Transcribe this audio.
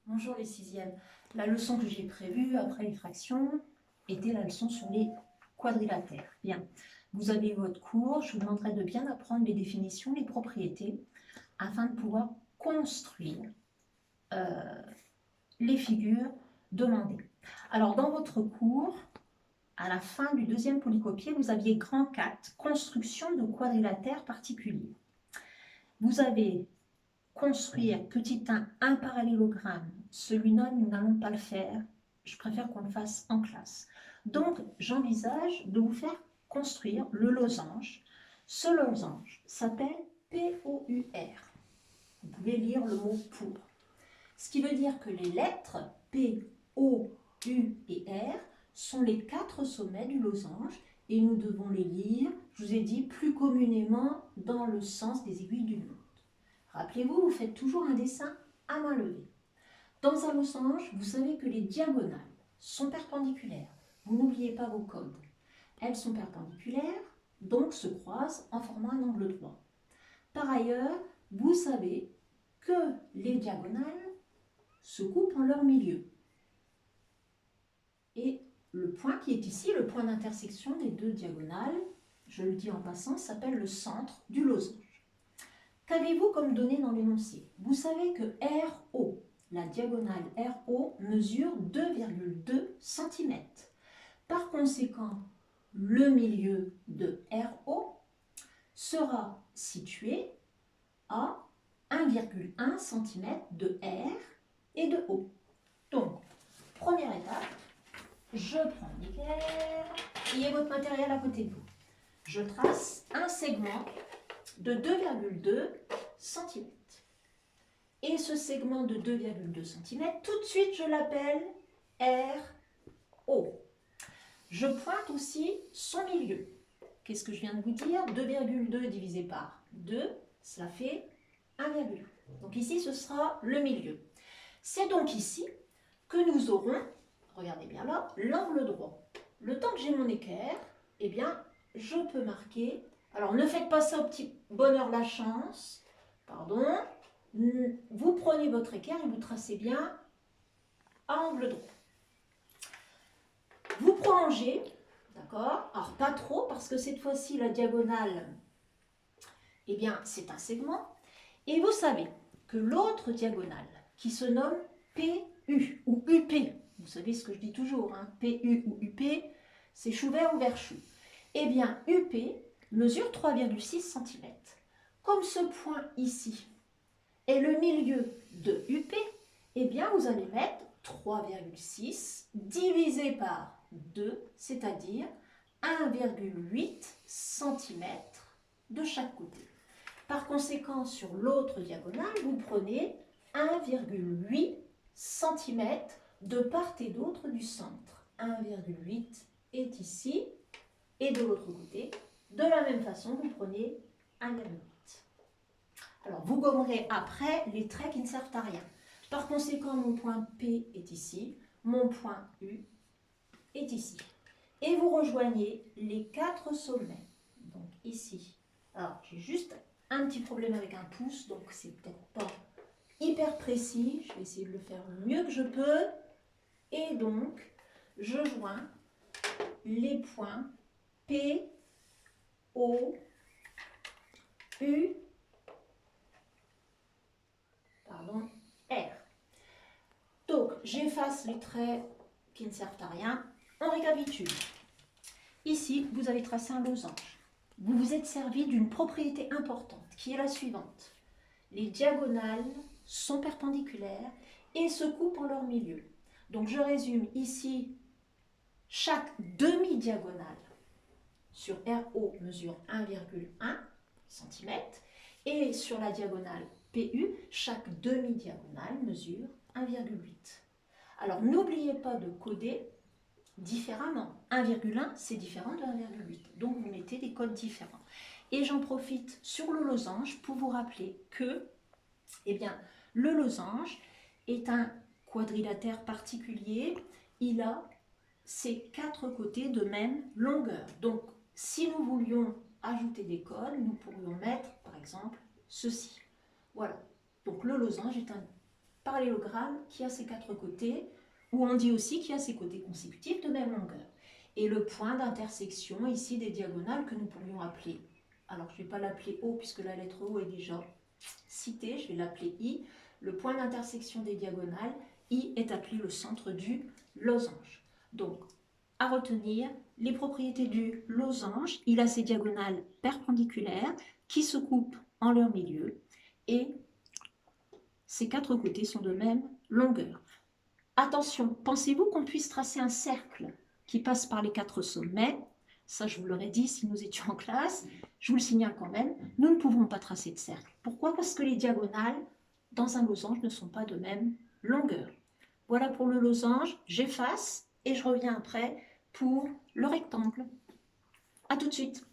Bonjour les sixièmes. La leçon que j'ai prévue après les fractions était la leçon sur les quadrilatères. Bien, vous avez votre cours, je vous demanderai de bien apprendre les définitions, les propriétés, afin de pouvoir construire les figures demandées. Alors dans votre cours, à la fin du deuxième polycopier, vous aviez grand 4, construction de quadrilatères particuliers. Vous avez construire petit 1 parallélogramme, celui-là, nous n'allons pas le faire. Je préfère qu'on le fasse en classe. Donc, j'envisage de vous faire construire le losange. Ce losange s'appelle POUR. Vous pouvez lire le mot pour. Ce qui veut dire que les lettres P, O, U et R sont les 4 sommets du losange et nous devons les lire, je vous ai dit, plus communément dans le sens des aiguilles d'une montre. Rappelez-vous, vous faites toujours un dessin à main levée. Dans un losange, vous savez que les diagonales sont perpendiculaires. Vous n'oubliez pas vos codes. Elles sont perpendiculaires, donc se croisent en formant un angle droit. Par ailleurs, vous savez que les diagonales se coupent en leur milieu. Et le point qui est ici, le point d'intersection des deux diagonales, je le dis en passant, s'appelle le centre du losange. Qu'avez-vous comme données dans l'énoncé? Vous savez que RO, la diagonale RO, mesure 2,2 cm. Par conséquent, le milieu de RO sera situé à 1,1 cm de R et de O. Donc, première étape, je prends un équerre, ayez votre matériel à côté de vous. Je trace un segment de 2,2 cm. Et ce segment de 2,2 cm, tout de suite, je l'appelle RO. Je pointe aussi son milieu. Qu'est-ce que je viens de vous dire? 2,2 divisé par 2, cela fait 1,1. Donc ici, ce sera le milieu. C'est donc ici que nous aurons, regardez bien là, l'angle droit. Le temps que j'ai mon équerre, eh bien, je peux marquer. Alors, ne faites pas ça au petit bonheur la chance. Pardon. Vous prenez votre équerre et vous tracez bien à angle droit. Vous prolongez, d'accord? Alors, pas trop, parce que cette fois-ci, la diagonale, eh bien, c'est un segment. Et vous savez que l'autre diagonale, qui se nomme PU ou UP, vous savez ce que je dis toujours, hein, PU ou UP, c'est chou vert ou vert chou. Eh bien, UP mesure 3,6 cm. Comme ce point ici est le milieu de UP, eh bien, vous allez mettre 3,6 divisé par 2, c'est-à-dire 1,8 cm de chaque côté. Par conséquent, sur l'autre diagonale, vous prenez 1,8 cm de part et d'autre du centre. 1,8 est ici et de l'autre côté. De la même façon, vous prenez 1,8. Alors, vous gommerez après les traits qui ne servent à rien. Par conséquent, mon point P est ici, mon point U est ici. Et vous rejoignez les 4 sommets. Donc ici. Alors, j'ai juste un petit problème avec un pouce, donc c'est peut-être pas hyper précis. Je vais essayer de le faire le mieux que je peux. Et donc, je joins les points P, O, U, R. Donc, j'efface les traits qui ne servent à rien. On récapitule. Ici, vous avez tracé un losange. Vous vous êtes servi d'une propriété importante, qui est la suivante. Les diagonales sont perpendiculaires et se coupent en leur milieu. Donc, je résume ici, chaque demi-diagonale sur RO mesure 1,1 cm et sur la diagonale PU, chaque demi-diagonale mesure 1,8. Alors, n'oubliez pas de coder différemment. 1,1, c'est différent de 1,8. Donc, vous mettez des codes différents. Et j'en profite sur le losange pour vous rappeler que, eh bien, le losange est un quadrilatère particulier. Il a ses 4 côtés de même longueur. Donc, si nous voulions ajouter des codes, nous pourrions mettre, par exemple, ceci. Voilà. Donc, le losange est un parallélogramme qui a ses 4 côtés, ou on dit aussi qu'il a ses côtés consécutifs de même longueur. Et le point d'intersection ici des diagonales que nous pourrions appeler, alors je ne vais pas l'appeler O puisque la lettre O est déjà citée, je vais l'appeler I. Le point d'intersection des diagonales, I est appelé le centre du losange. Donc, à retenir, les propriétés du losange, il a ses diagonales perpendiculaires qui se coupent en leur milieu et ses 4 côtés sont de même longueur. Attention, pensez-vous qu'on puisse tracer un cercle qui passe par les 4 sommets? Ça, je vous l'aurais dit si nous étions en classe. Je vous le signale quand même, nous ne pouvons pas tracer de cercle. Pourquoi? Parce que les diagonales dans un losange ne sont pas de même longueur. Voilà pour le losange, j'efface et je reviens après pour le rectangle. À tout de suite.